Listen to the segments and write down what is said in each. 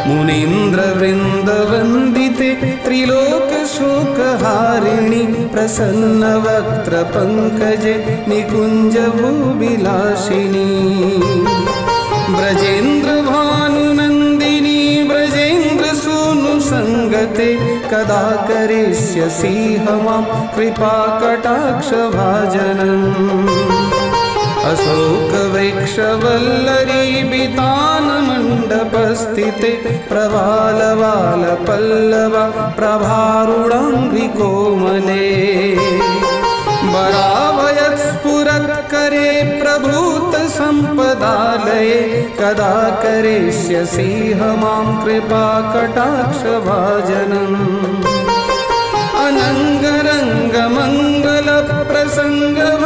मुनीन्द्रवृन्दवन्दिते त्रिलोकशोकहारिणि प्रसन्नवक्त्रपङ्कजे निकुञ्जभूविलासिनी ब्रजेन्द्रभानुनन्दिनी ब्रजेन्द्रसूनुसङ्गते कदा करिष्यसि मां कृपाकटाक्षभाजनम् अशोकवृक्षवल्लरी बितानमण्डपस्थिते प्रवालवालपल्लव प्रभारुणाङ्घ्रिकोमले वराभयस्फुरत्करे प्रभूतसम्पदालये कदा करिष्यसि मां कृपाकटाक्षभाजनम्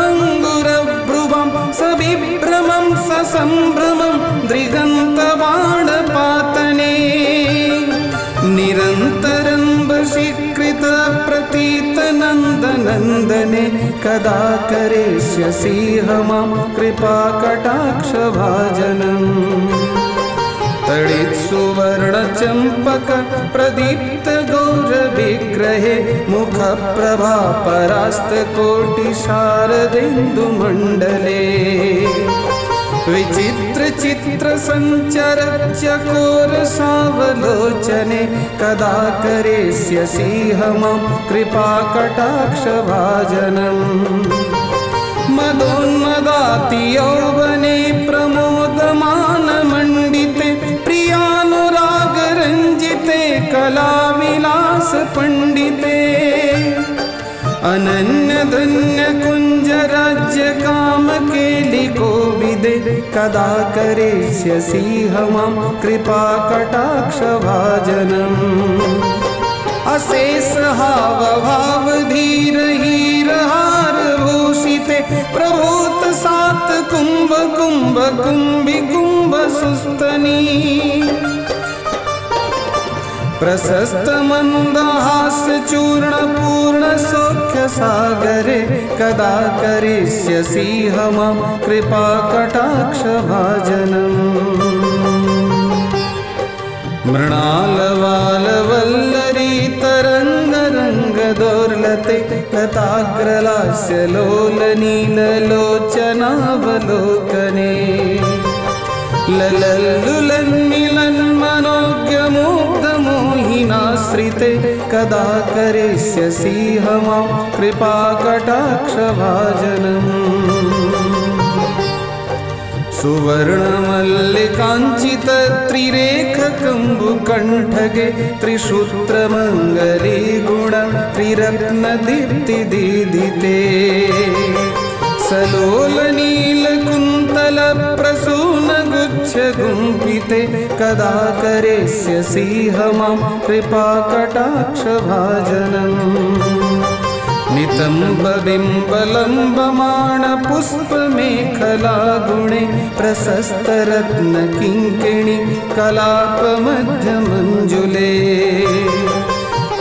अनङ्गरङ्गमङ्गलप्रसङ्गभङ्गुरभ्रुवं सविभ्रमं ससम्भ्रमं दृगन्तबाणपातने निरन्तरं वशीकृतप्रतीतनन्दनन्दने कदा करिष्यसि मां कृपाकटाक्षभाजनम् तडित्सुवर्णचम्पक प्रदीप्तगौरविग्रहे मुखप्रभापरास्तकोटिशारदेन्दुमण्डले विचित्रचित्रसञ्चरचकोरसावलोचने कदा करिष्यसि मां कृपाकटाक्षभाजनम् मदोन्मदाति यौवने प्रमोदमानमण्डिते प्रियानुरागरञ्जिते कलाविलासपण्डिते अनन्यधन्यकुञ्जराज्यकामकेलिकोविदे कदा करिष्यसि मां कृपाकटाक्षभाजनम् अशेषहावभावधीरहीरहारभूषिते प्रभूतसात् कुम्भकुम्भकुम्भिकुम्भसुस्तनी प्रशस्तमन्दहास्यचूर्णपूर्णसौख्यसागरे कदा करिष्यसि मां कृपाकटाक्षभाजनम् मृणालवालवल्लरी तरङ्गरङ्गदोर्लते लताग्रलास्यलोलनीललोचनावलोकने ललल्लुलन्मिलन्मनोज्ञमुग्धमोहिनाश्रिते कदा करिष्यसि मां कृपाकटाक्षभाजनम् सुवर्णमल्लिकाञ्चितत्रिरेखकम्बुकण्ठगे त्रिसूत्रमङ्गली गुण त्रिरत्नदीप्तिदीधिते सलोलनीलकुन्तलप्रसूनगुच्छगुम्फिते कदा करिष्यसि मां कृपाकटाक्षभाजनम् नितम्बबिम्बलम्बमाणपुष्पमेखलागुणे प्रशस्तरत्नकिङ्किणि कलापमध्यमञ्जुले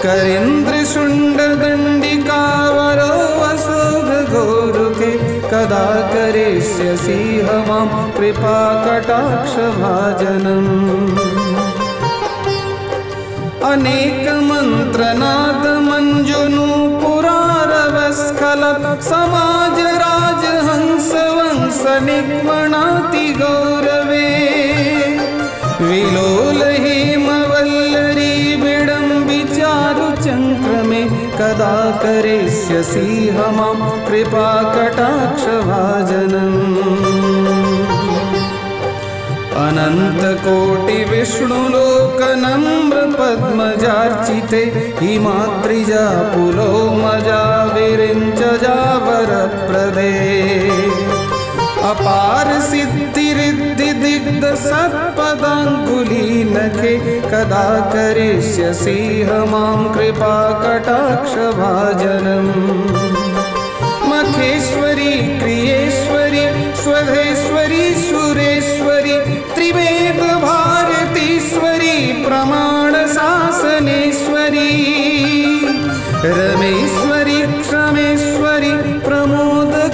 करेन्द्रशुण्डदण्डिकावरो वसोघगोरुके कदा करिष्यसि मां कृपाकटाक्षभाजनम् अनेकमन्त्रनादमञ्जुनूपुरारवस्खल समाजराजहंसवंशनिग्मणाति गौरवे विलोलहेमवल्लरी विडम्बिचारुचङ्क्रमे कदा करिष्यसि मां कृपाकटाक्षभाजनम् अनन्तकोटिविष्णुलोकनम्रपद्मजार्चिते हिमात्रिजापुलोमजा विरिञ्चजावरप्रदे अपार सिद्धिरिद्धिदिग्धसत्पदाङ्गुलीनखे कदा करिष्यसि मां कृपाकटाक्षभाजनम् मखेश्वरी क्रियेश्वरी स्वधेश्वरी सुरेश्वरी त्रिवेद भारतीश्वरी प्रमाणशासनेश्वरी रमेश्वरी क्षमेश्वरी प्रमोदकाननेश्वरी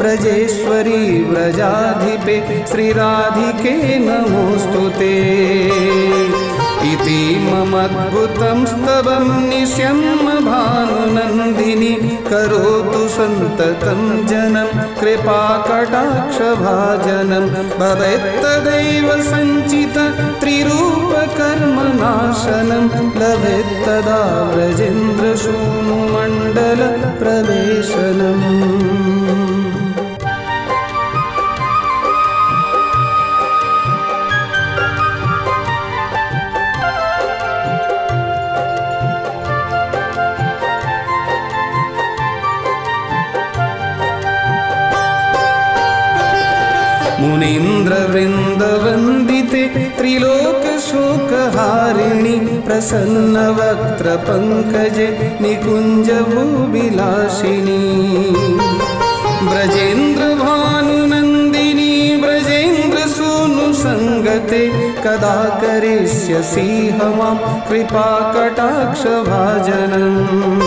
ब्रजेश्वरी त्रिपुरेश्वरी व्रजाधिपे श्रीराधिके नमोऽस्तुते। इति ममद्भुतं स्तवं निश्यं भानुनन्दिनी करोतु सन्ततं जनं कृपाकटाक्षभाजनं भवेत्तदैव सञ्चित त्रिरूपकर्मनाशनं लभेत्तदा व्रजेन्द्रसूनुमण्डलप्रवेशनम्। मुनीन्द्रवृन्दवन्दिते त्रिलोकशोकहारिणि प्रसन्नवक्त्रपङ्कजे निकुञ्जभूविलासिनी ब्रजेन्द्रभानुनन्दिनी ब्रजेन्द्रसूनुसङ्गते कदा करिष्यसि मां कृपाकटाक्षभाजनम्।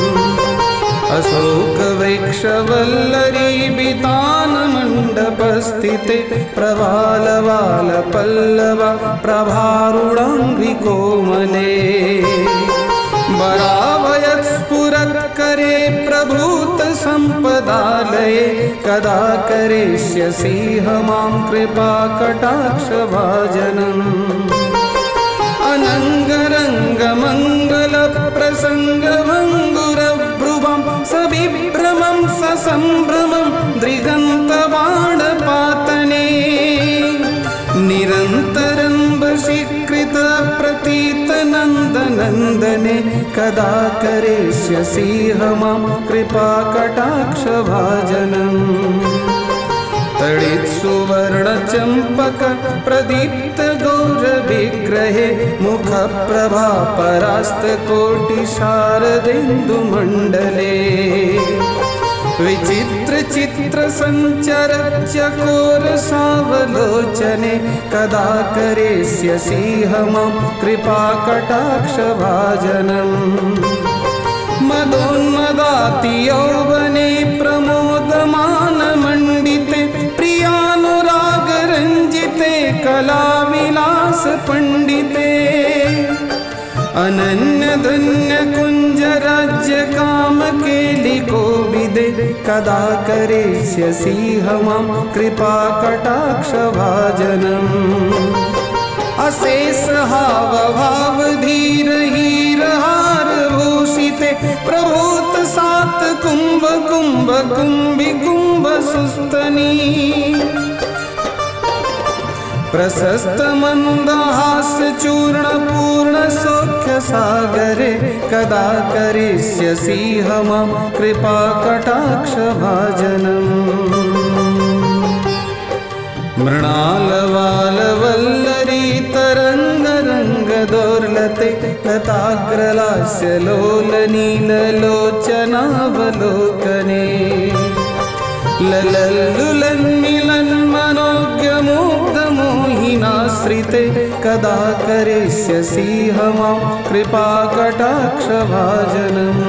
अशोकवृक्षवल्लरीबितानमण्डपस्थिते प्रवालवालपल्लव प्रभारुणाङ्घ्रिकोमले वराभयस्फुरत्करे प्रभूतसम्पदालये कदा करिष्यसि मां कृपाकटाक्षभाजनम्। अनङ्गरङ्गमङ्गलप्रसङ्गभङ्गुरभ्रुवं सविभ्रमं ससम्भ्रमं दृगन्तबाणपातने निरन्तरं वशीकृतप्रतीतनन्दनन्दने कदा करिष्यसि मां कृपाकटाक्षभाजनम्। तडित्सुवर्णचम्पक प्रदीप्त गौरविग्रहे मुखप्रभा परास्तकोटिशारदेन्दुमण्डले विचित्रचित्रसञ्चरचकोरसावलोचने कदा करिष्यसि मां कृपाकटाक्षभाजनम्। मदोन्मदाति यौवने प्रमोदमानमण्डिते प्रियानुरागरञ्जिते कलाविलासपण्डिते अनन्यधन्यकुञ्जराज्यकामकेलिकोविदे कदा करिष्यसि मां कृपाकटाक्षभाजनम्। अशेषहावभावधीरहीरहारभूषिते प्रभूत सात कुम्भ कुम्भ कुम्भिकुम्भ सुस्तनी प्रशस्त मन्दहासचूर्णपूर्ण सौख्यसागरे कदा करिष्यसि मां कृपाकटाक्षभाजनम्। मृणालवालवल्लरी तरङ्गरङ्गदोर्लते लताग्रलास्य लोलनीललोचनावलोकने ललल्लुलन्मिलन्मनोज्ञमुग्धमोहिनाश्रिते कदा करिष्यसि मां कृपाकटाक्षभाजनम्।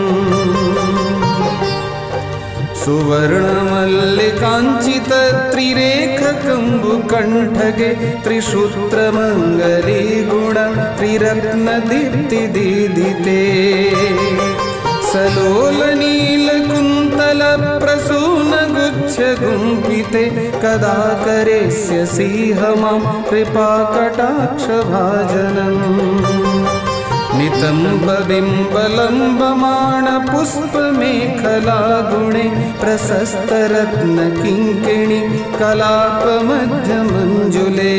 सुवर्णमल्लिकाञ्चित त्रिरेखकम्बुकण्ठगे त्रिसूत्रमङ्गली गुण त्रिरत्नदीप्तिदीधिते सलोलनीलकुन्तलप्रसूनगुच्छगुम्फिते कदा करिष्यसि मां कृपाकटाक्षभाजनम्। नितम्बबिम्बलम्बमाणपुष्पमेखलागुणे प्रशस्तरत्नकिङ्किणी कलापमध्यमञ्जुले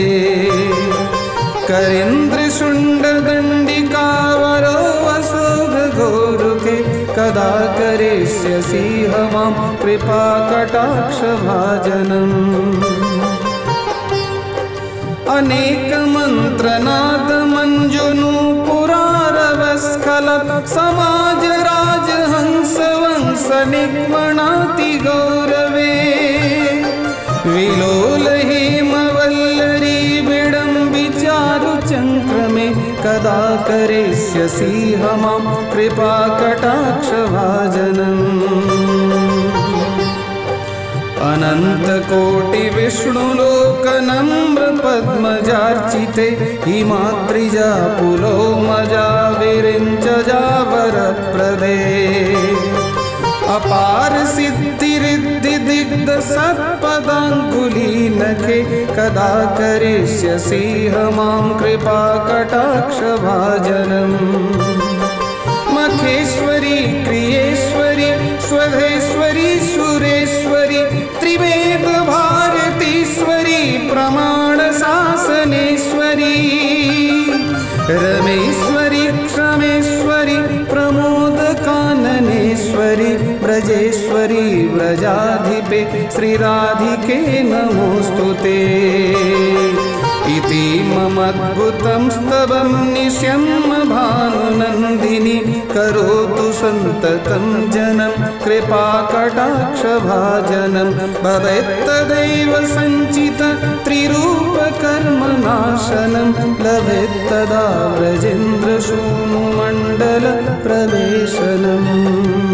करेन्द्रशुण्डदण्डिकावरो वसोघगोरुके कदा करिष्यसि मां कृपाकटाक्षभाजनम्। अनेकमन्त्रनादमञ्जुनूपुरारवस्खल समाजराजहंसवंशनिग्मणाति गौरवे विलोलहेमवल्लरी विडम्बिचारुचङ्क्रमे कदा करिष्यसि मां कृपाकटाक्षभाजनम्। अनन्तकोटिविष्णुलोकनम्रपद्मजार्चिते हिमात्रिजा पुलोमजा विरिञ्चजावरप्रदे अपार सिद्धिरिद्धिदिग्धसत्पदाङ्गुलीनखे कदा करिष्यसि मां कृपाकटाक्षभाजनम् मखेश्वरी क्रियेश्वरी स्वधेश्वरी सुरेश्वरी त्रिवेदभारतीश्वरी प्रमाणशासनेश्वरी रमेश्वरी क्षमेश्वरी प्रमोदकाननेश्वरी ब्रजेश्वरी व्रजाधिपे श्रीराधिके नमोऽस्तुते इति ममद्भुतं स्तवं निश्यं भानुनन्दिनी करोतु सन्ततं जनं कृपाकटाक्षभाजनं भवेत्तदैव सञ्चित त्रिरूपकर्मनाशनं लभेत्तदा व्रजेन्द्रशूनुमण्डलप्रवेशनम्।